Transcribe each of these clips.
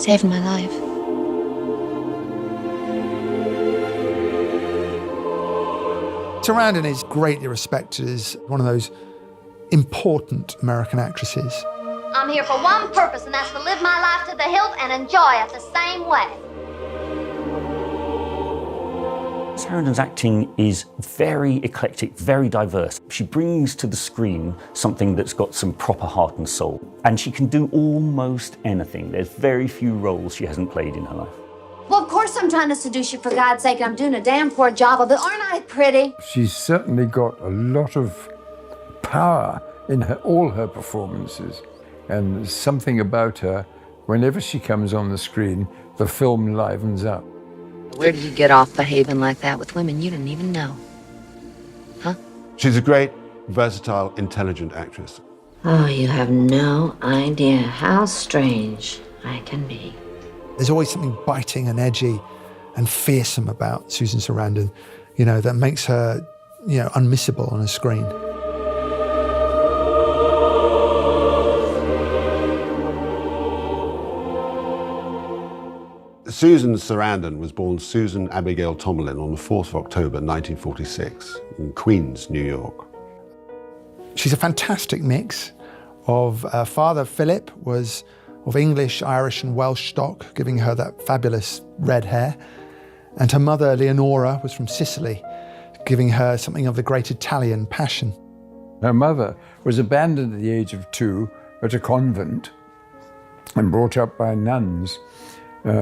saved my life. Sarandon is greatly respected as one of those important American actresses. I'm here for one purpose, and that's to live my life to the hilt and enjoy it the same way. Sarandon's acting is very eclectic, very diverse. She brings to the screen something that's got some proper heart and soul. And she can do almost anything. There's very few roles she hasn't played in her life. Well, of course I'm trying to seduce you, for God's sake. I'm doing a damn poor job of it. Aren't I pretty? She's certainly got a lot of power in all her performances. And there's something about her, whenever she comes on the screen, the film livens up. Where did you get off behaving like that with women you didn't even know? Huh? She's a great, versatile, intelligent actress. Oh, you have no idea how strange I can be. There's always something biting and edgy and fearsome about Susan Sarandon, you know, that makes her, you know, unmissable on a screen. Susan Sarandon was born Susan Abigail Tomlin on the 4th of October 1946 in Queens, New York. She's a fantastic mix of father Philip was of English, Irish and Welsh stock, giving her that fabulous red hair. And her mother, Leonora, was from Sicily, giving her something of the great Italian passion. Her mother was abandoned at the age of 2 at a convent and brought up by nuns.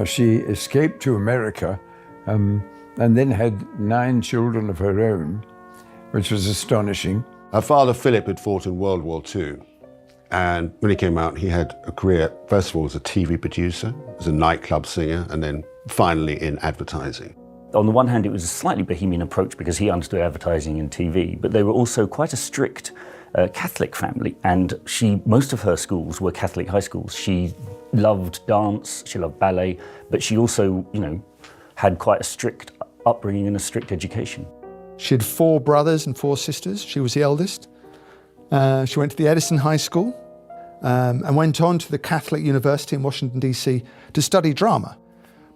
She escaped to America and then had 9 children of her own, which was astonishing. Her father Philip had fought in World War II. And when he came out, he had a career, first of all, as a TV producer, as a nightclub singer, and then finally in advertising. On the one hand, it was a slightly bohemian approach because he understood advertising and TV, but they were also quite a strict Catholic family, and most of her schools were Catholic high schools. She loved dance, she loved ballet, but she also, you know, had quite a strict upbringing and a strict education. She had 4 brothers and 4 sisters. She was the eldest. She went to the Edison High School and went on to the Catholic University in Washington, D.C. to study drama.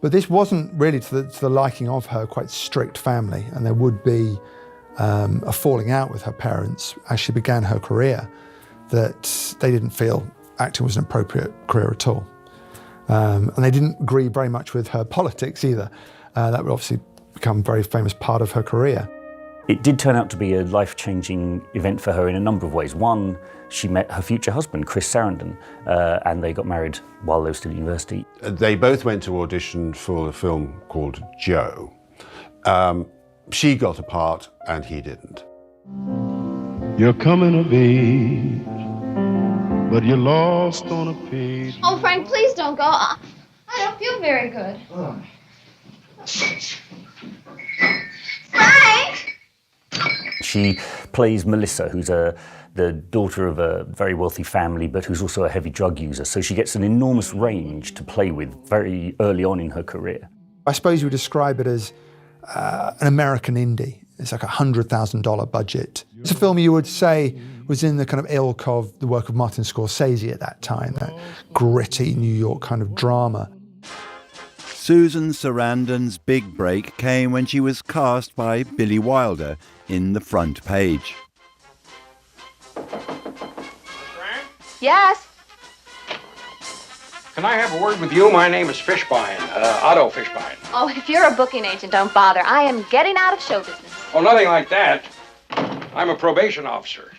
But this wasn't really to the liking of her quite strict family, and there would be a falling out with her parents as she began her career, that they didn't feel acting was an appropriate career at all. And they didn't agree very much with her politics either. That would obviously become a very famous part of her career. It did turn out to be a life-changing event for her in a number of ways. One, she met her future husband, Chris Sarandon, and they got married while they were still at university. They both went to audition for a film called Joe. She got a part and he didn't. You're coming of age, but you're lost on a page. Oh, Frank, please don't go. I don't feel very good. Oh. Frank! She plays Melissa, who's the daughter of a very wealthy family, but who's also a heavy drug user. So she gets an enormous range to play with very early on in her career. I suppose you would describe it as an American indie. It's like $100,000 budget. It's a film you would say was in the kind of ilk of the work of Martin Scorsese at that time, that gritty New York kind of drama. Susan Sarandon's big break came when she was cast by Billy Wilder in The Front Page. Yes? Can I have a word with you? My name is Fishbein, Otto Fishbein. Oh, if you're a booking agent, don't bother. I am getting out of show business. Oh, nothing like that. I'm a probation officer.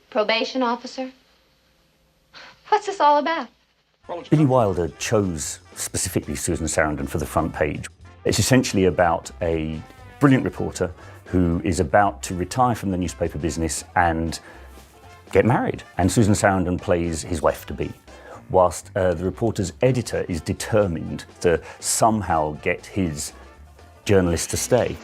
Probation officer? What's this all about? Billy Wilder chose specifically Susan Sarandon for The Front Page. It's essentially about a brilliant reporter who is about to retire from the newspaper business and get married. And Susan Sarandon plays his wife-to-be, whilst the reporter's editor is determined to somehow get his journalist to stay.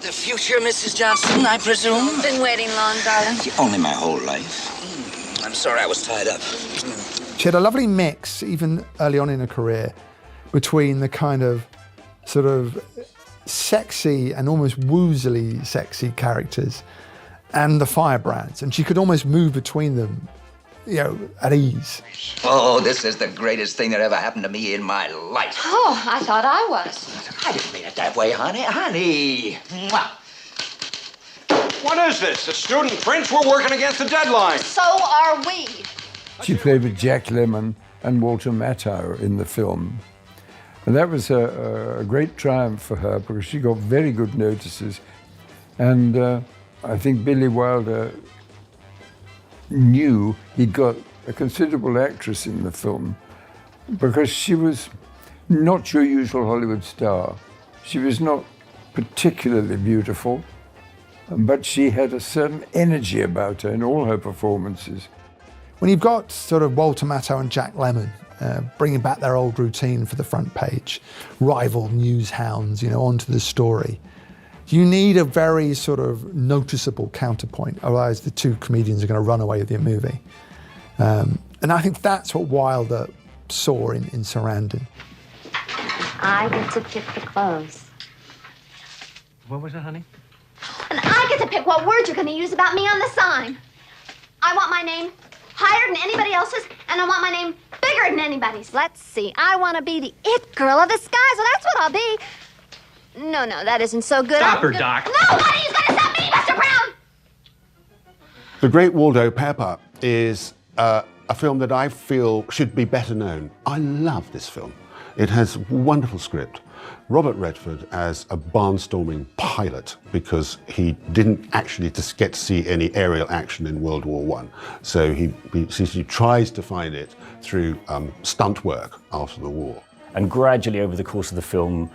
The future Mrs. Johnson, I presume? Been waiting long, darling. Only my whole life. I'm sorry I was tied up. She had a lovely mix, even early on in her career, between the kind of sort of sexy and almost woozily sexy characters and the firebrands. And she could almost move between them at ease. Oh, this is the greatest thing that ever happened to me in my life. Oh, I thought I was. I didn't mean it that way, honey. Honey. Mwah. What is this? The student prints? We're working against the deadline. So are we. She played with Jack Lemmon and Walter Matthau in the film. And that was a great triumph for her because she got very good notices. And I think Billy Wilder knew he'd got a considerable actress in the film because she was not your usual Hollywood star. She was not particularly beautiful, but she had a certain energy about her in all her performances. When you've got sort of Walter Matthau and Jack Lemmon bringing back their old routine for the front page, rival news hounds, onto the story, you need a very sort of noticeable counterpoint, otherwise the two comedians are going to run away with your movie. And I think that's what Wilder saw in Sarandon. I get to pick the clothes. What was it, honey? And I get to pick what words you're going to use about me on the sign. I want my name higher than anybody else's, and I want my name bigger than anybody's. Let's see. I want to be the it girl of the skies. Well, that's what I'll be. No, that isn't so good. Stop her, Doc. Nobody's going to stop me, Mr. Brown! The Great Waldo Pepper is a film that I feel should be better known. I love this film. It has a wonderful script. Robert Redford as a barnstorming pilot because he didn't actually just get to see any aerial action in World War I. So he tries to find it through stunt work after the war. And gradually over the course of the film,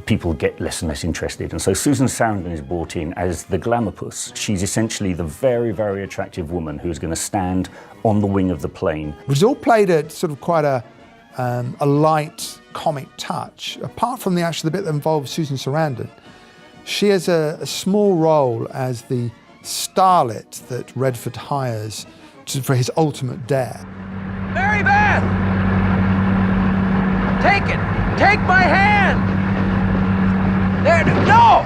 people get less and less interested. And so Susan Sarandon is brought in as the glamour puss. She's essentially the very, very attractive woman who's going to stand on the wing of the plane. It was all played at sort of quite a light comic touch. Apart from the bit that involves Susan Sarandon, she has a small role as the starlet that Redford hires for his ultimate dare. Mary Beth! Take it! Take my hand! There, no!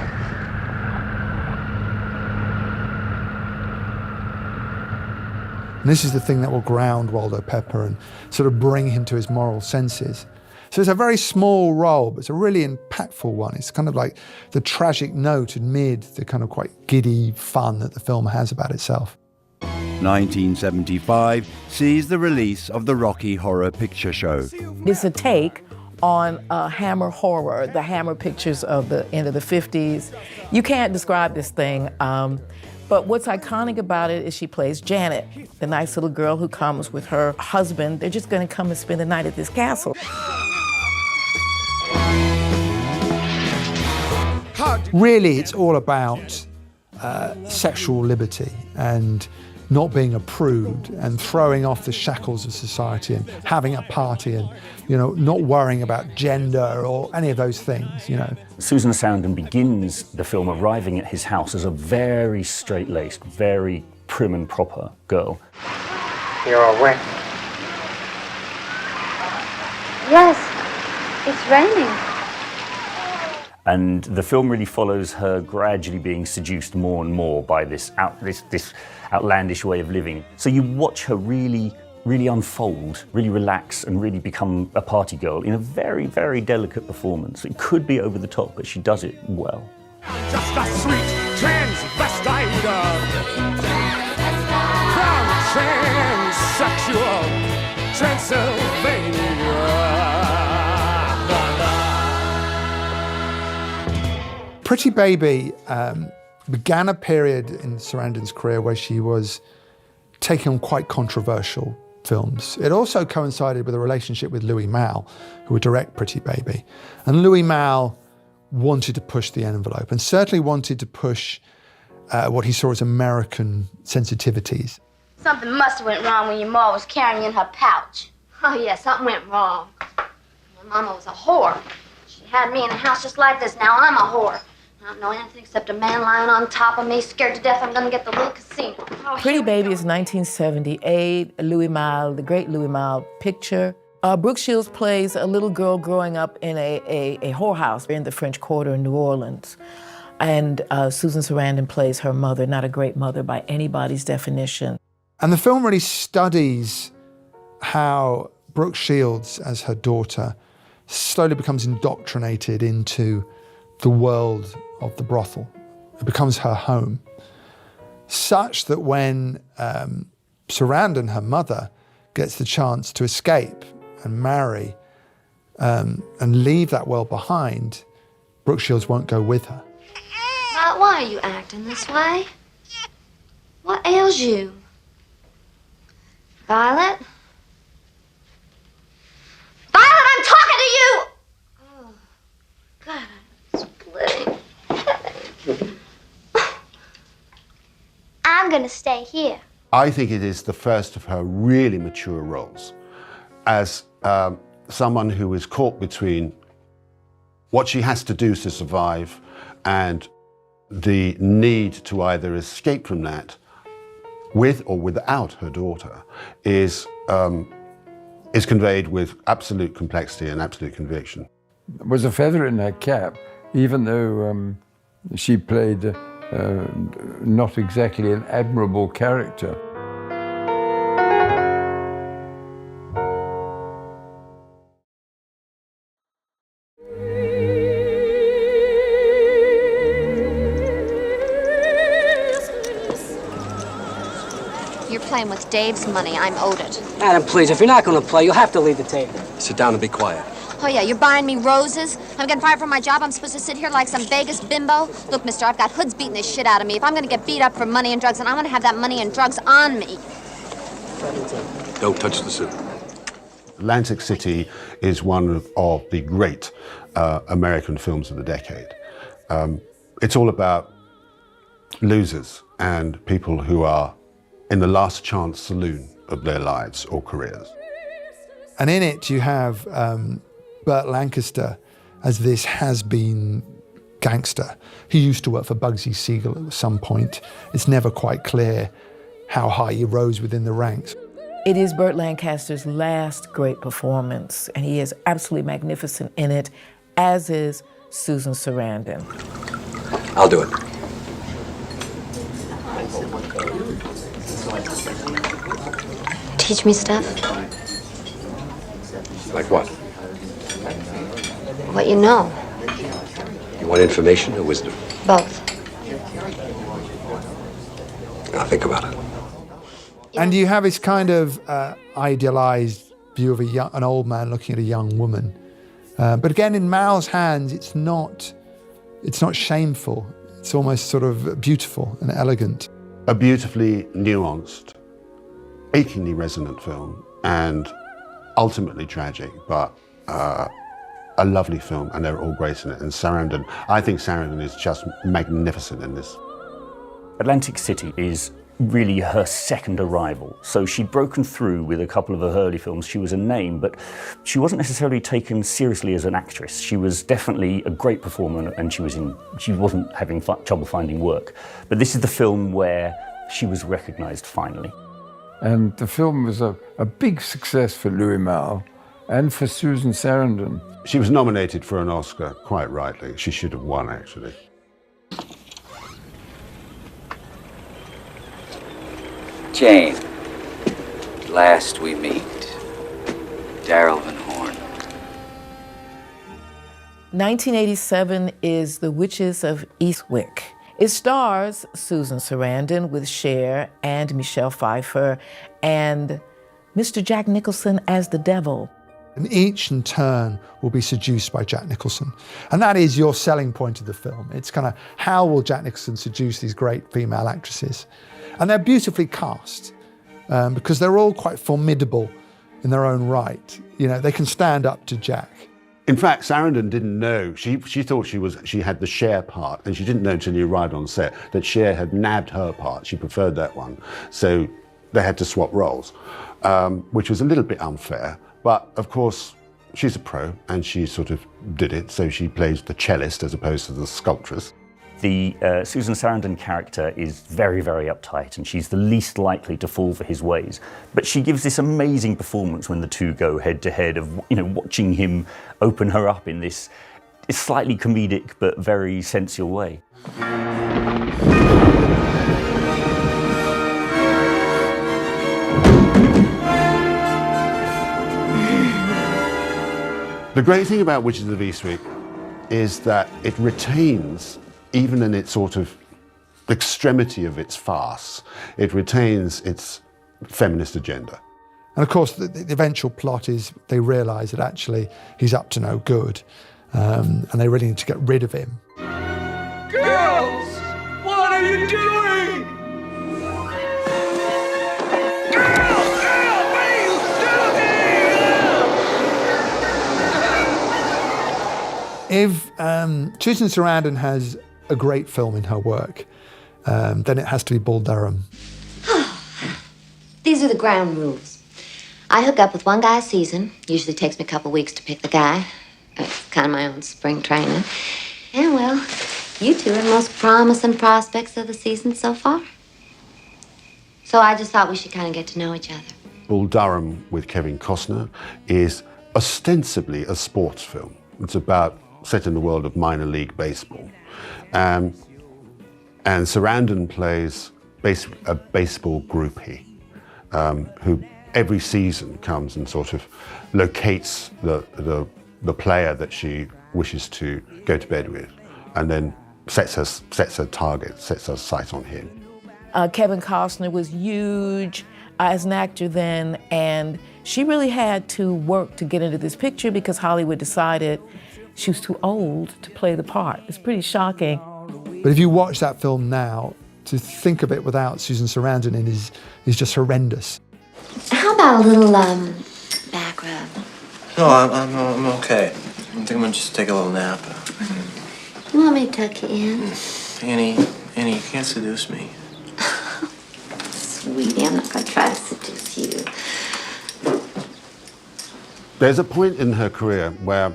And this is the thing that will ground Waldo Pepper and sort of bring him to his moral senses. So it's a very small role, but it's a really impactful one. It's kind of like the tragic note amid the kind of quite giddy fun that the film has about itself. 1975 sees the release of the Rocky Horror Picture Show. It's a take on Hammer horror, the Hammer pictures of the end of the 50s. You can't describe this thing, but what's iconic about it is she plays Janet, the nice little girl who comes with her husband. They're just gonna come and spend the night at this castle. Really, it's all about sexual liberty and not being a prude and throwing off the shackles of society and having a party and, not worrying about gender or any of those things, Susan Sarandon begins the film arriving at his house as a very straight-laced, very prim and proper girl. You're all wet. Yes, it's raining. And the film really follows her gradually being seduced more and more by this outlandish way of living. So you watch her really unfold, really relax and really become a party girl in a very, very delicate performance. It could be over the top, but she does it well. Just a sweet transvestite from transsexual Transylvania. Pretty Baby began a period in Sarandon's career where she was taking on quite controversial films. It also coincided with a relationship with Louis Malle, who would direct Pretty Baby. And Louis Malle wanted to push the envelope and certainly wanted to push what he saw as American sensitivities. Something must have went wrong when your ma was carrying in her pouch. Oh, yeah, something went wrong. My mama was a whore. She had me in a house just like this. Now I'm a whore. I don't know anything except a man lying on top of me, scared to death I'm gonna get the little casino. Oh, Pretty Baby is 1978, Louis Malle, the great Louis Malle picture. Brooke Shields plays a little girl growing up in a whorehouse in the French Quarter in New Orleans. And Susan Sarandon plays her mother, not a great mother by anybody's definition. And the film really studies how Brooke Shields, as her daughter, slowly becomes indoctrinated into the world of the brothel. It becomes her home. Such that when Sarandon, her mother, gets the chance to escape and marry and leave that world behind, Brooke Shields won't go with her. Why are you acting this way? What ails you? Violet? Violet, I'm talking to you! Oh, God, I'm splitting. I'm gonna stay here. I think it is the first of her really mature roles as someone who is caught between what she has to do to survive and the need to either escape from that with or without her daughter is conveyed with absolute complexity and absolute conviction. It was a feather in her cap, even though she played not exactly an admirable character. You're playing with Dave's money. I'm owed it. Madam, please, if you're not going to play, you'll have to leave the table. Sit down and be quiet. Oh, yeah, you're buying me roses? I'm getting fired from my job. I'm supposed to sit here like some Vegas bimbo? Look, mister, I've got hoods beating the shit out of me. If I'm going to get beat up for money and drugs, then I'm going to have that money and drugs on me. Don't touch the suit. Atlantic City is one of the great American films of the decade. It's all about losers and people who are in the last chance saloon of their lives or careers. And in it, you have Burt Lancaster as this has-been gangster. He used to work for Bugsy Siegel at some point. It's never quite clear how high he rose within the ranks. It is Burt Lancaster's last great performance, and he is absolutely magnificent in it, as is Susan Sarandon. I'll do it. Teach me stuff. Like what? What you know. You want information or wisdom? Both. I'll think about it. And you have this kind of idealized view of an old man looking at a young woman. But again, in Mal's hands, it's not shameful. It's almost sort of beautiful and elegant. A beautifully nuanced, achingly resonant film, and ultimately tragic, but a lovely film, and they're all great in it. And Sarandon, I think Sarandon is just magnificent in this. Atlantic City is really her second arrival. So she'd broken through with a couple of her early films. She was a name, but she wasn't necessarily taken seriously as an actress. She was definitely a great performer, and she wasn't having trouble finding work. But this is the film where she was recognized finally. And the film was a big success for Louis Malle and for Susan Sarandon. She was nominated for an Oscar, quite rightly. She should have won, actually. Jane, at last we meet. Darrell Van Horn. 1987 is The Witches of Eastwick. It stars Susan Sarandon with Cher and Michelle Pfeiffer and Mr. Jack Nicholson as the devil. And each in turn will be seduced by Jack Nicholson. And that is your selling point of the film. It's kind of how will Jack Nicholson seduce these great female actresses? And they're beautifully cast because they're all quite formidable in their own right. You know, they can stand up to Jack. In fact, Sarandon didn't know. She thought she had the Cher part, and she didn't know until you arrived on set that Cher had nabbed her part. She preferred that one. So they had to swap roles, which was a little bit unfair. But of course, she's a pro, and she sort of did it. So she plays the cellist as opposed to the sculptress. The Susan Sarandon character is very, very uptight, and she's the least likely to fall for his ways. But she gives this amazing performance when the two go head to head of, you know, watching him open her up in this slightly comedic but very sensual way. The great thing about Witches of Eastwick is that it retains, even in its sort of extremity of its farce, it retains its feminist agenda. And of course, the eventual plot is they realise that actually he's up to no good, and they really need to get rid of him. Girls, what are you doing? If Susan Sarandon has a great film in her work, then it has to be Bull Durham. These are the ground rules. I hook up with one guy a season. Usually takes me a couple weeks to pick the guy. It's kind of my own spring training. And well, you two are the most promising prospects of the season so far. So I just thought we should kind of get to know each other. Bull Durham with Kevin Costner is ostensibly a sports film. It's set in the world of minor league baseball. And Sarandon plays a baseball groupie who every season comes and sort of locates the player that she wishes to go to bed with, and then sets her target, sets her sight on him. Kevin Costner was huge as an actor then, and she really had to work to get into this picture because Hollywood decided she was too old to play the part. It's pretty shocking. But if you watch that film now, to think of it without Susan Sarandon in is just horrendous. How about a little, back rub? No, I'm okay. I think I'm gonna just take a little nap. You want me to tuck you in? Annie, you can't seduce me. Sweetie, I'm not gonna try to seduce you. There's a point in her career where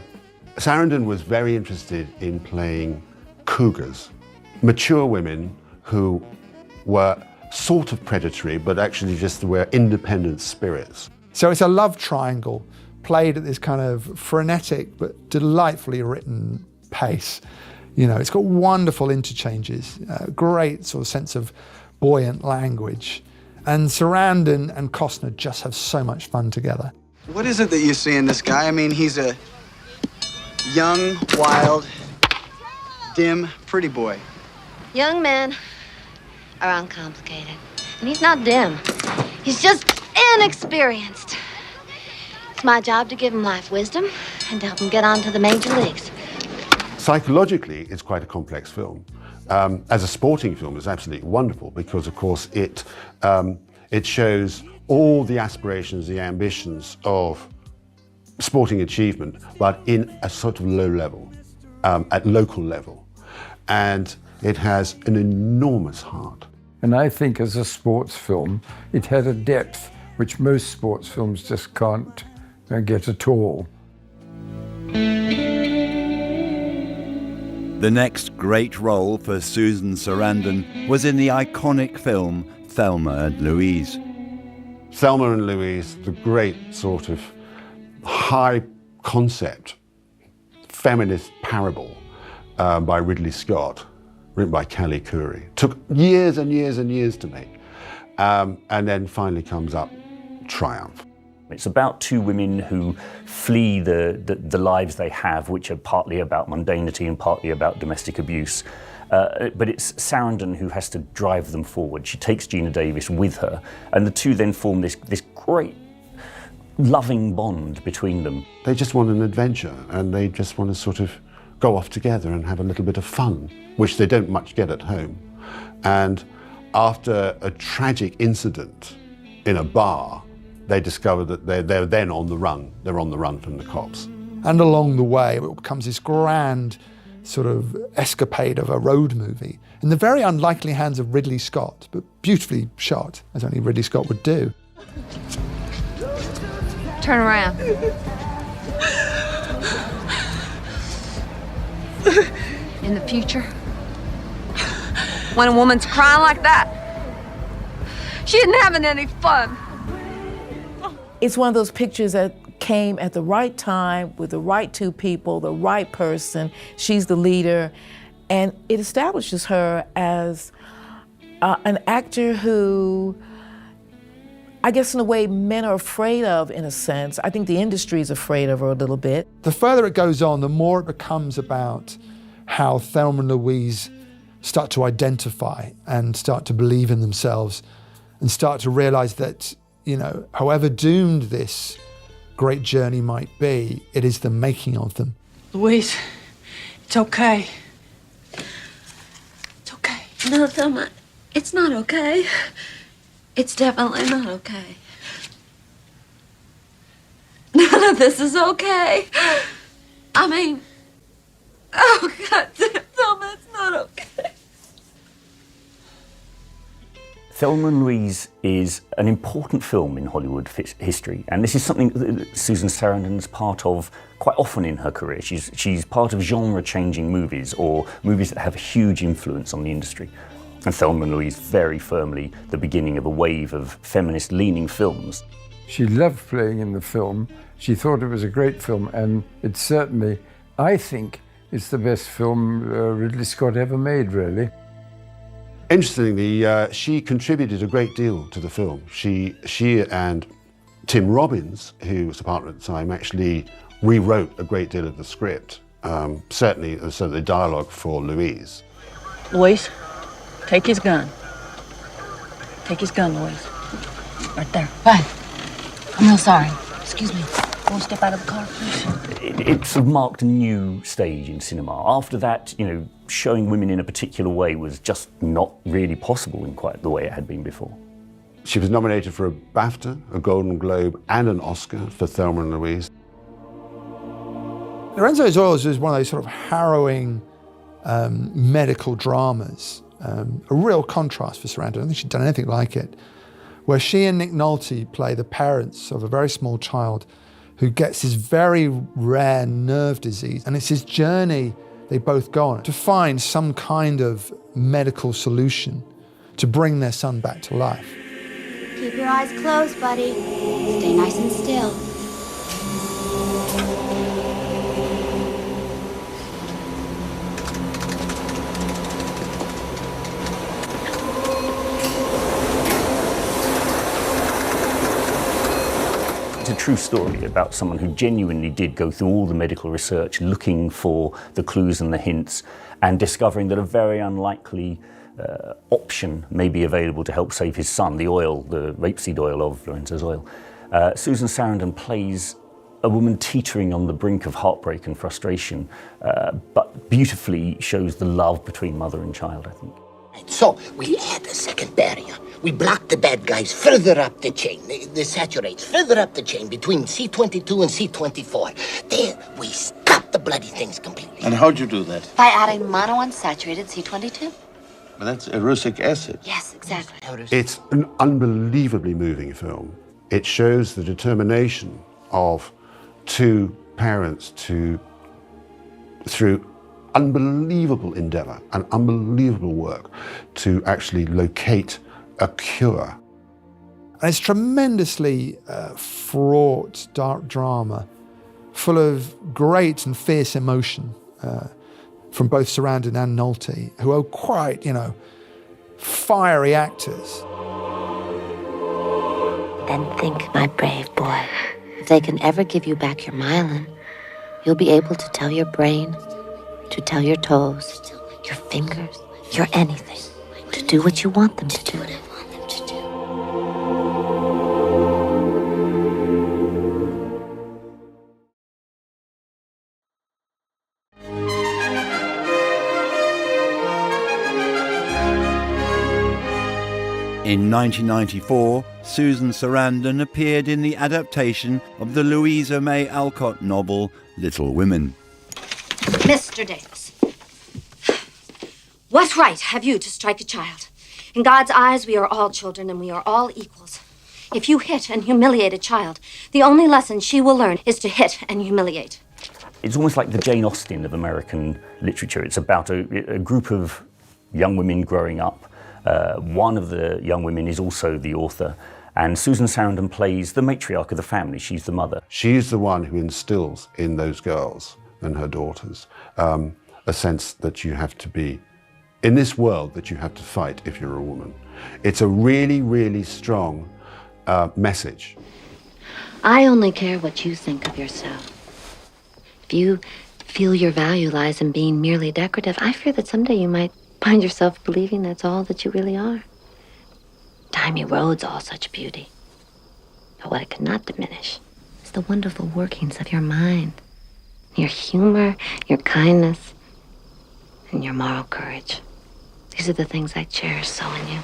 Sarandon was very interested in playing cougars, mature women who were sort of predatory, but actually just were independent spirits. So it's a love triangle played at this kind of frenetic but delightfully written pace. You know, it's got wonderful interchanges, great sort of sense of buoyant language. And Sarandon and Costner just have so much fun together. What is it that you see in this guy? I mean, he's a young, wild, dim, pretty boy. Young men are uncomplicated. And he's not dim. He's just inexperienced. It's my job to give him life wisdom and to help him get on to the major leagues. Psychologically, it's quite a complex film. As a sporting film, it's absolutely wonderful because, of course, it shows all the aspirations, the ambitions of sporting achievement, but in a sort of low level, at local level. And it has an enormous heart. And I think as a sports film, it had a depth which most sports films just can't get at all. The next great role for Susan Sarandon was in the iconic film Thelma and Louise. Thelma and Louise, the great sort of high concept feminist parable by Ridley Scott, written by Callie Curry. Took years and years and years to make, and then finally comes up triumph. It's about two women who flee the lives they have, which are partly about mundanity and partly about domestic abuse. But it's Sarandon who has to drive them forward. She takes Gina Davis with her, and the two then form this great loving bond between them. They just want an adventure, and they just want to sort of go off together and have a little bit of fun, which they don't much get at home. And after a tragic incident in a bar, they discover that they're then on the run. They're on the run from the cops. And along the way, it becomes this grand sort of escapade of a road movie in the very unlikely hands of Ridley Scott, but beautifully shot, as only Ridley Scott would do. Turn around. In the future, when a woman's crying like that, she isn't having any fun. It's one of those pictures that came at the right time with the right two people, the right person. She's the leader, and it establishes her as an actor who I guess in a way men are afraid of, in a sense. I think the industry is afraid of her a little bit. The further it goes on, the more it becomes about how Thelma and Louise start to identify and start to believe in themselves and start to realize that, you know, however doomed this great journey might be, it is the making of them. Louise, it's okay. It's okay. No, Thelma, it's not okay. It's definitely not okay. None of this is okay. I mean, oh, God damn, Thelma, it's not okay. Thelma and Louise is an important film in Hollywood history, and this is something that Susan Sarandon's part of quite often in her career. She's part of genre-changing movies, or movies that have a huge influence on the industry. And Thelma and Louise very firmly the beginning of a wave of feminist-leaning films. She loved playing in the film. She thought it was a great film, and it's certainly, I think, it's the best film Ridley Scott ever made, really. Interestingly, she contributed a great deal to the film. She and Tim Robbins, who was a partner at the time, actually rewrote a great deal of the script, certainly the dialogue for Louise. Louise, take his gun. Take his gun, Louise. Right there. Bye. I'm real sorry. Excuse me. Won't step out of the car, please? It sort of marked a new stage in cinema. After that, you know, showing women in a particular way was just not really possible in quite the way it had been before. She was nominated for a BAFTA, a Golden Globe, and an Oscar for Thelma and Louise. Lorenzo's Oils is one of those sort of harrowing medical dramas, a real contrast for Sarandon. I don't think she'd done anything like it, where she and Nick Nolte play the parents of a very small child who gets this very rare nerve disease. And it's his journey they both go on to find some kind of medical solution to bring their son back to life. Keep your eyes closed, buddy. Stay nice and still. It's a true story about someone who genuinely did go through all the medical research, looking for the clues and the hints, and discovering that a very unlikely option may be available to help save his son, the oil, the rapeseed oil of Lorenzo's Oil. Susan Sarandon plays a woman teetering on the brink of heartbreak and frustration, but beautifully shows the love between mother and child, I think. So we add a second barrier. We block the bad guys further up the chain, the saturates further up the chain between C22 and C24. There, we stop the bloody things completely. And how'd you do that? By adding monounsaturated C22. Well, that's erucic acid. Yes, exactly. It's an unbelievably moving film. It shows the determination of two parents to, through unbelievable endeavor and unbelievable work, to actually locate a cure. And it's tremendously fraught, dark drama, full of great and fierce emotion from both Sarandon and Nolte, who are quite, fiery actors. Then think, my brave boy, if they can ever give you back your myelin, you'll be able to tell your brain, to tell your toes, your fingers, your anything, to do what you want them to do. In 1994, Susan Sarandon appeared in the adaptation of the Louisa May Alcott novel Little Women. Mr. Davis, what right have you to strike a child? In God's eyes, we are all children and we are all equals. If you hit and humiliate a child, the only lesson she will learn is to hit and humiliate. It's almost like the Jane Austen of American literature. It's about a group of young women growing up. One of the young women is also the author, and Susan Sarandon plays the matriarch of the family. She's the mother. She's the one who instills in those girls and her daughters a sense that you have to be, in this world, that you have to fight if you're a woman. It's a really, really strong message. I only care what you think of yourself. If you feel your value lies in being merely decorative, I fear that someday you might find yourself believing that's all that you really are. Timey road's all such beauty. But what it cannot diminish is the wonderful workings of your mind, your humor, your kindness, and your moral courage. These are the things I cherish so in you.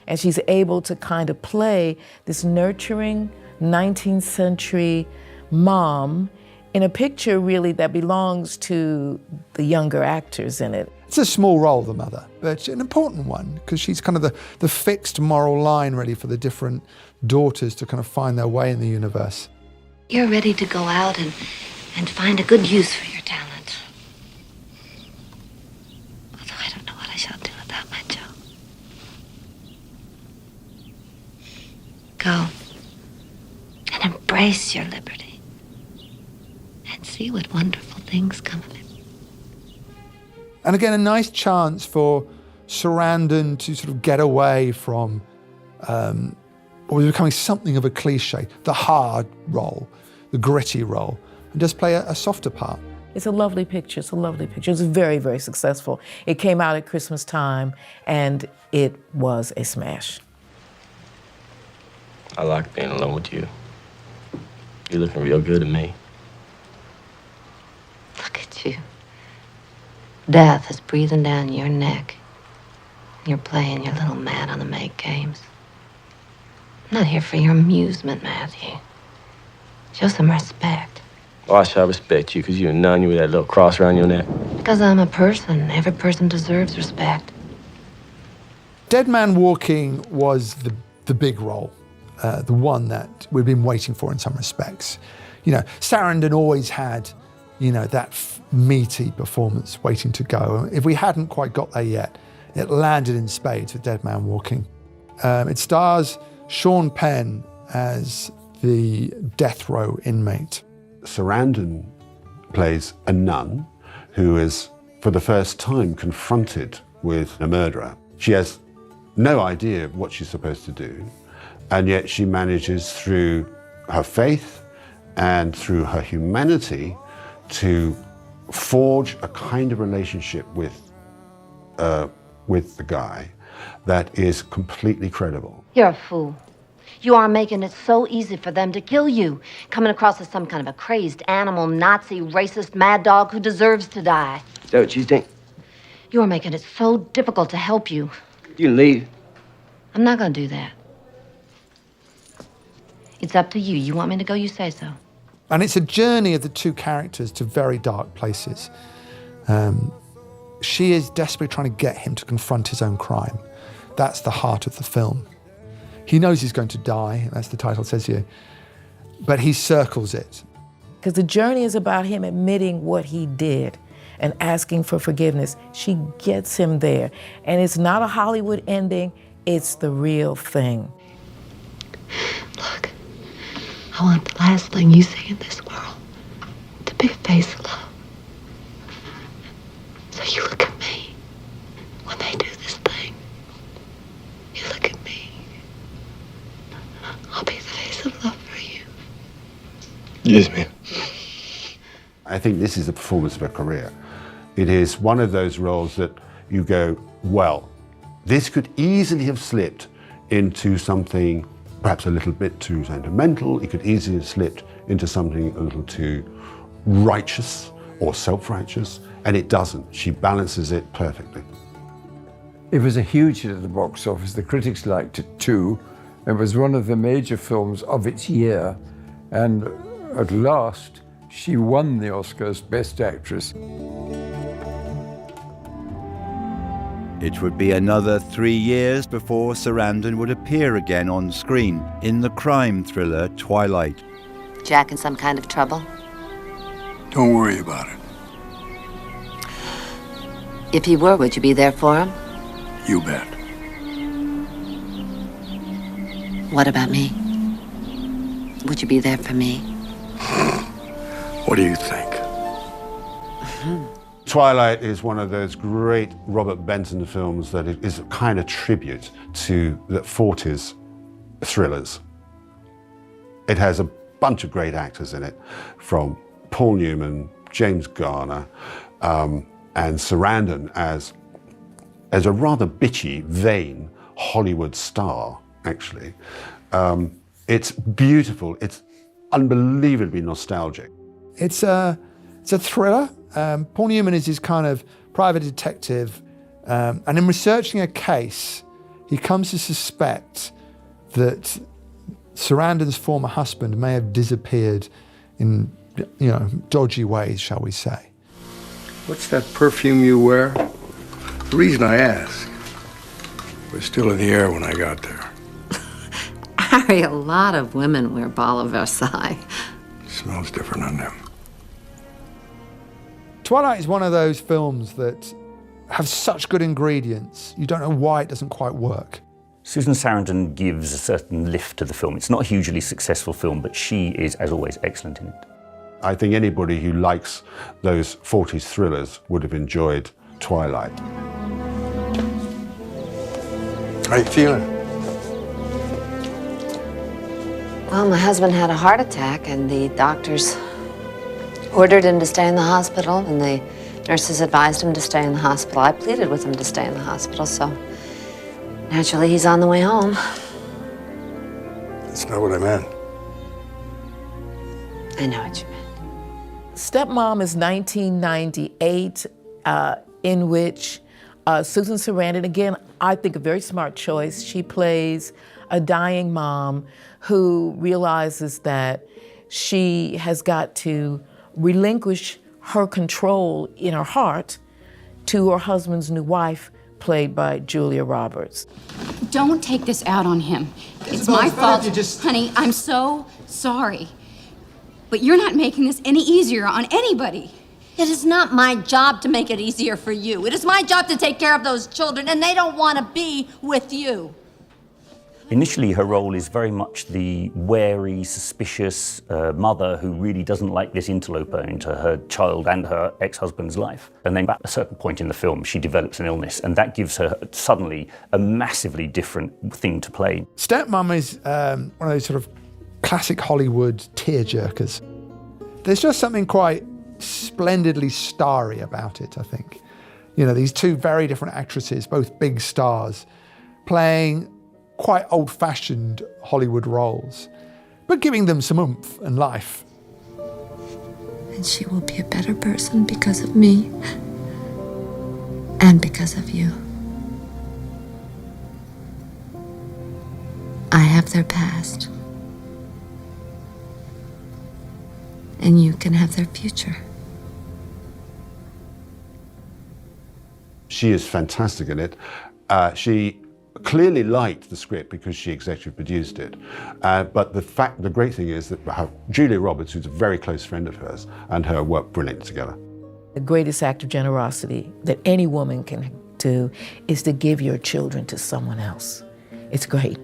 And she's able to kind of play this nurturing 19th century mom in a picture really that belongs to the younger actors in it. It's a small role, the mother, but an important one, because she's kind of the fixed moral line really for the different daughters to kind of find their way in the universe. You're ready to go out and find a good use for your talent. Although I don't know what I shall do without my Joe. Go and embrace your liberty and see what wonderful things come of it. And again, a nice chance for Sarandon to sort of get away from what was becoming something of a cliche, the hard role, the gritty role, and just play a softer part. It's a lovely picture, it's a lovely picture. It's very, very successful. It came out at Christmas time, and it was a smash. I like being alone with you. You're looking real good to me. Look at you. Death is breathing down your neck. You're playing your little Mad on the Make games. I'm not here for your amusement, Matthew. Show some respect. Oh, I shall respect you because you're a nun, you with that little cross around your neck. Because I'm a person. Every person deserves respect. Dead Man Walking was the big role, the one that we've been waiting for in some respects. You know, Sarandon always had, you know, that meaty performance waiting to go. If we hadn't quite got there yet, it landed in spades with Dead Man Walking. It stars Sean Penn as the death row inmate. Sarandon plays a nun who is, for the first time, confronted with a murderer. She has no idea what she's supposed to do, and yet she manages, through her faith and through her humanity, to forge a kind of relationship with the guy that is completely credible. You're a fool. You are making it so easy for them to kill you, coming across as some kind of a crazed animal, Nazi, racist, mad dog who deserves to die. Is that what you think? You are making it so difficult to help you. You can leave. I'm not going to do that. It's up to you. You want me to go, you say so. And it's a journey of the two characters to very dark places. She is desperately trying to get him to confront his own crime. That's the heart of the film. He knows he's going to die, as the title says here, but he circles it. Because the journey is about him admitting what he did and asking for forgiveness. She gets him there. And it's not a Hollywood ending, it's the real thing. Look, I want the last thing you see in this world to be a face of love. So you look at me when they do this thing. You look at me. I'll be the face of love for you. Yes, ma'am. I think this is the performance of her career. It is one of those roles that you go, well, this could easily have slipped into something perhaps a little bit too sentimental. It could easily have slipped into something a little too righteous or self-righteous, and it doesn't. She balances it perfectly. It was a huge hit at the box office. The critics liked it too. It was one of the major films of its year, and at last she won the Oscars Best Actress. It would be another 3 years before Sarandon would appear again on screen in the crime thriller Twilight. Jack in some kind of trouble? Don't worry about it. If he were, would you be there for him? You bet. What about me? Would you be there for me? What do you think? Twilight is one of those great Robert Benson films that is a kind of tribute to the 40s thrillers. It has a bunch of great actors in it, from Paul Newman, James Garner, and Sarandon as a rather bitchy, vain Hollywood star, actually. It's beautiful. It's unbelievably nostalgic. It's a thriller. Paul Newman is his kind of private detective, and in researching a case, he comes to suspect that Sarandon's former husband may have disappeared in, dodgy ways, shall we say. What's that perfume you wear? The reason I ask was still in the air when I got there. Harry, a lot of women wear Ball of Versailles. It smells different on them. Twilight is one of those films that have such good ingredients, you don't know why it doesn't quite work. Susan Sarandon gives a certain lift to the film. It's not a hugely successful film, but she is, as always, excellent in it. I think anybody who likes those 40s thrillers would have enjoyed Twilight. How you feeling? Well, my husband had a heart attack, and the doctors ordered him to stay in the hospital, and the nurses advised him to stay in the hospital. I pleaded with him to stay in the hospital, so naturally he's on the way home. That's not what I meant. I know what you meant. Stepmom is 1998, in which Susan Sarandon, again, I think a very smart choice. She plays a dying mom who realizes that she has got to relinquish her control in her heart to her husband's new wife, played by Julia Roberts. Don't take this out on him. It's my fault. Honey, I'm so sorry. But you're not making this any easier on anybody. It is not my job to make it easier for you. It is my job to take care of those children, and they don't want to be with you. Initially, her role is very much the wary, suspicious mother who really doesn't like this interloper into her child and her ex-husband's life. And then at a certain point in the film, she develops an illness, and that gives her suddenly a massively different thing to play. Stepmom is one of those sort of classic Hollywood tearjerkers. There's just something quite splendidly starry about it, I think. These two very different actresses, both big stars, playing quite old-fashioned Hollywood roles, but giving them some oomph and life. And she will be a better person because of me and because of you. I have their past, and you can have their future. She is fantastic in it. She clearly liked the script because she executive produced it. But the great thing is that Julia Roberts, who's a very close friend of hers, and her work brilliant together. The greatest act of generosity that any woman can do is to give your children to someone else. It's great.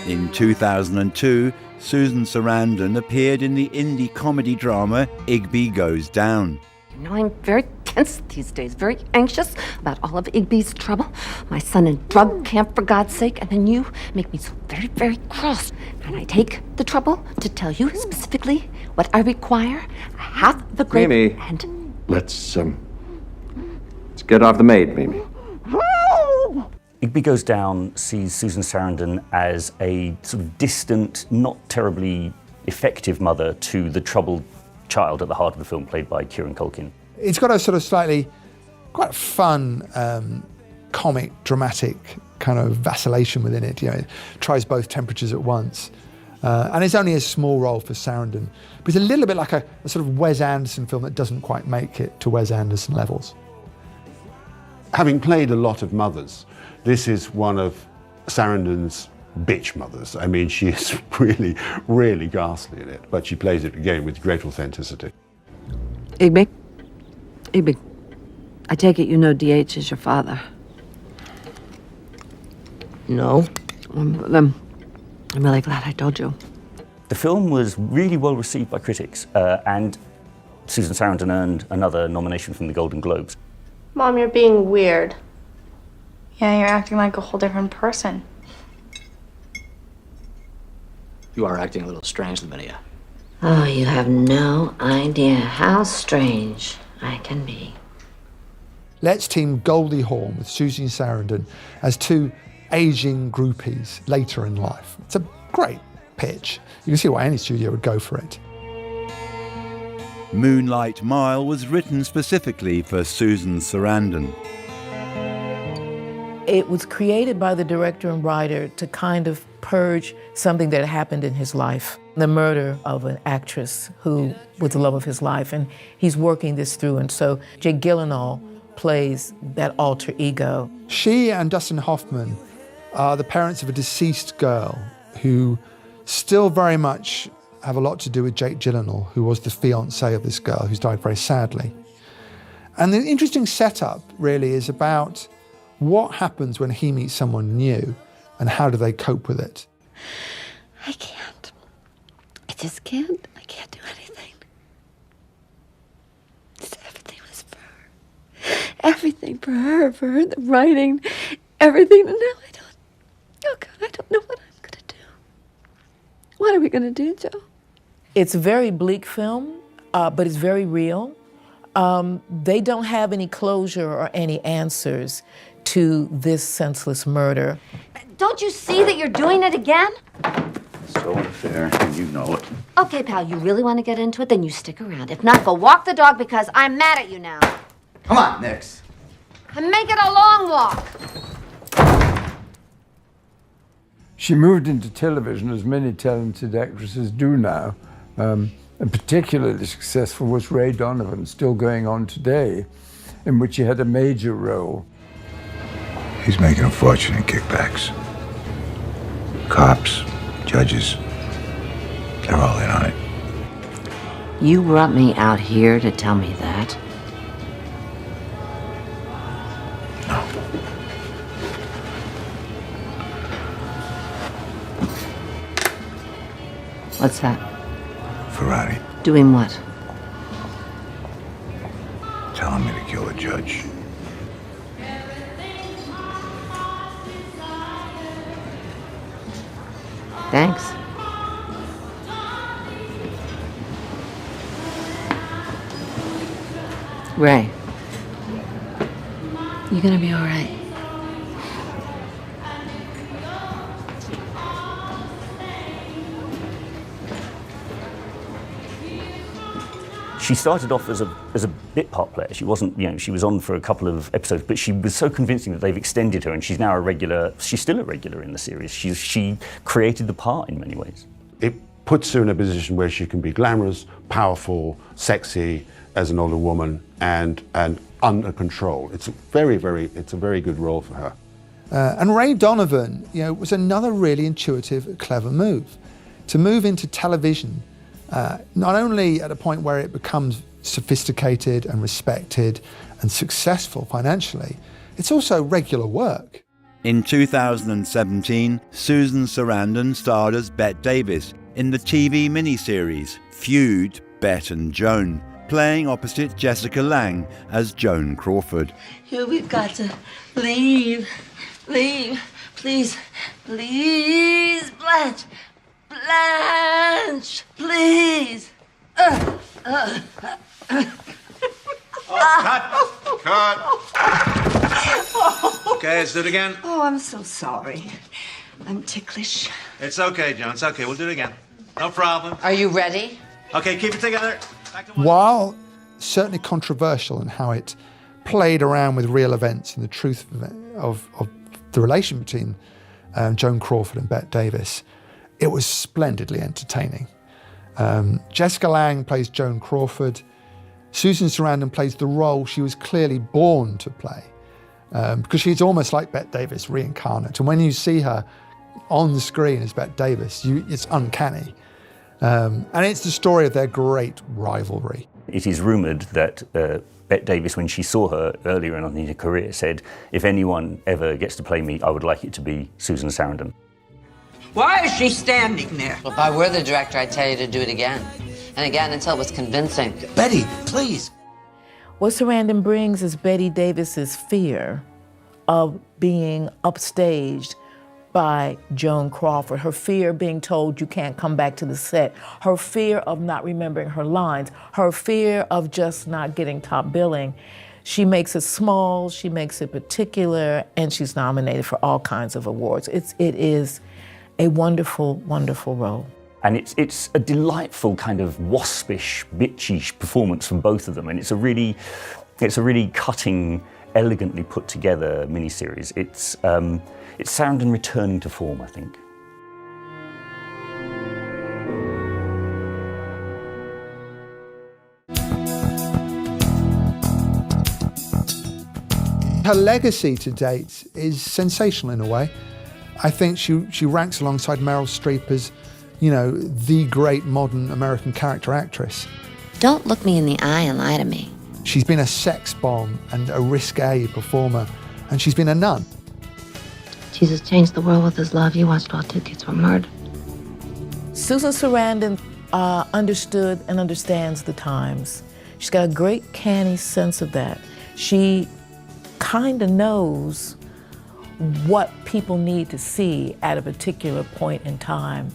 In 2002, Susan Sarandon appeared in the indie comedy drama Igby Goes Down. I'm very tense these days, very anxious about all of Igby's trouble. My son in drug camp, for God's sake, and then you make me so very, very cross. And I take the trouble to tell you specifically what I require. Half the grape Mimi, and... let's get off the maid, Mimi. Igby Goes Down sees Susan Sarandon as a sort of distant, not terribly effective mother to the troubled child at the heart of the film, played by Kieran Culkin. It's got a sort of slightly quite fun, comic, dramatic kind of vacillation within it. It tries both temperatures at once. And it's only a small role for Sarandon. But it's a little bit like a sort of Wes Anderson film that doesn't quite make it to Wes Anderson levels. Having played a lot of mothers, this is one of Sarandon's bitch mothers. I mean, she is really, really ghastly in it, but she plays it again with great authenticity. Igby, I take it you know DH is your father. No. I'm really glad I told you. The film was really well received by critics, and Susan Sarandon earned another nomination from the Golden Globes. Mom, you're being weird. Yeah, you're acting like a whole different person. You are acting a little strange, Lavinia. Oh, you have no idea how strange I can be. Let's team Goldie Hawn with Susan Sarandon as two aging groupies later in life. It's a great pitch. You can see why any studio would go for it. Moonlight Mile was written specifically for Susan Sarandon. It was created by the director and writer to kind of purge something that happened in his life. The murder of an actress who was the love of his life, and he's working this through. And so Jake Gyllenhaal plays that alter ego. She and Dustin Hoffman are the parents of a deceased girl who still very much have a lot to do with Jake Gyllenhaal, who was the fiancé of this girl who's died very sadly. And the interesting setup really is about what happens when he meets someone new and how do they cope with it. I can't. I just can't. I can't do anything. Everything was for her. Everything for her, the writing, everything. And now I don't, oh God, I don't know what I'm going to do. What are we going to do, Joe? It's a very bleak film, but it's very real. They don't have any closure or any answers to this senseless murder. Don't you see that you're doing it again? So unfair, and you know it. Okay, pal, you really want to get into it? Then you stick around. If not, go walk the dog because I'm mad at you now. Come on, Nix. And make it a long walk. She moved into television, as many talented actresses do now. And particularly successful was Ray Donovan, still going on today, in which he had a major role. He's making a fortune in kickbacks. Cops, judges, they're all in on it. You brought me out here to tell me that? No. What's that? Ferrari, Doing what? telling me to kill a judge. Thanks. Ray, you gonna be all right? She started off as a bit part player. She wasn't, she was on for a couple of episodes, but she was so convincing that they've extended her, and she's now a regular. She's still a regular in the series. She created the part in many ways. It puts her in a position where she can be glamorous, powerful, sexy as an older woman, and under control. It's a very good role for her. And Ray Donovan, was another really intuitive, clever move. To move into television, not only at a point where it becomes sophisticated and respected and successful financially, it's also regular work. In 2017, Susan Sarandon starred as Bette Davis in the TV miniseries Feud, Bette and Joan, playing opposite Jessica Lange as Joan Crawford. Here, we've got to leave. Leave. Please. Please, Blanche. Blanche, please. Cut. Okay, let's do it again. Oh, I'm so sorry. I'm ticklish. It's okay, Joan. It's okay. We'll do it again. No problem. Are you ready? Okay, keep it together. While certainly controversial in how it played around with real events and the truth of the relation between Joan Crawford and Bette Davis, it was splendidly entertaining. Jessica Lange plays Joan Crawford. Susan Sarandon plays the role she was clearly born to play, because she's almost like Bette Davis reincarnate. And when you see her on the screen as Bette Davis, it's uncanny. And it's the story of their great rivalry. It is rumoured that Bette Davis, when she saw her earlier on in her career, said, if anyone ever gets to play me, I would like it to be Susan Sarandon. Why is she standing there? Well, if I were the director, I'd tell you to do it again. And again until it was convincing. Betty, please. What Sarandon brings is Bette Davis's fear of being upstaged by Joan Crawford, her fear of being told you can't come back to the set, her fear of not remembering her lines, her fear of just not getting top billing. She makes it small, she makes it particular, and she's nominated for all kinds of awards. It is a wonderful, wonderful role. And it's a delightful kind of waspish, bitchy performance from both of them, and it's a really cutting, elegantly put together miniseries. It's Sarandon returning to form, I think. Her legacy to date is sensational in a way. I think she ranks alongside Meryl Streep as, you know, the great modern American character actress. Don't look me in the eye and lie to me. She's been a sex bomb and a risque performer, and she's been a nun. Jesus changed the world with his love. You watched while 2 kids were murdered. Susan Sarandon understood and understands the times. She's got a great canny sense of that. She kind of knows what people need to see at a particular point in time.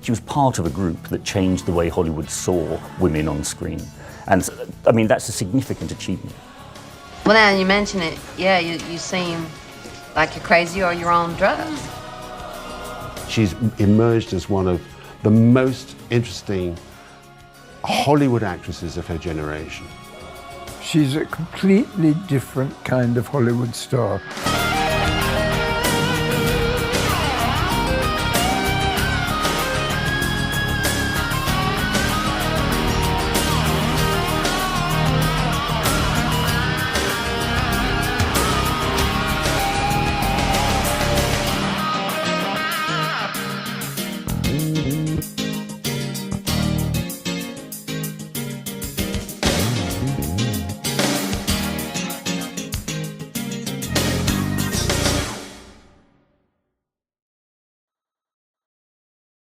She was part of a group that changed the way Hollywood saw women on screen. And I mean, that's a significant achievement. Well, now you mention it, yeah, you seem like you're crazy or you're on drugs. She's emerged as one of the most interesting Hollywood actresses of her generation. She's a completely different kind of Hollywood star.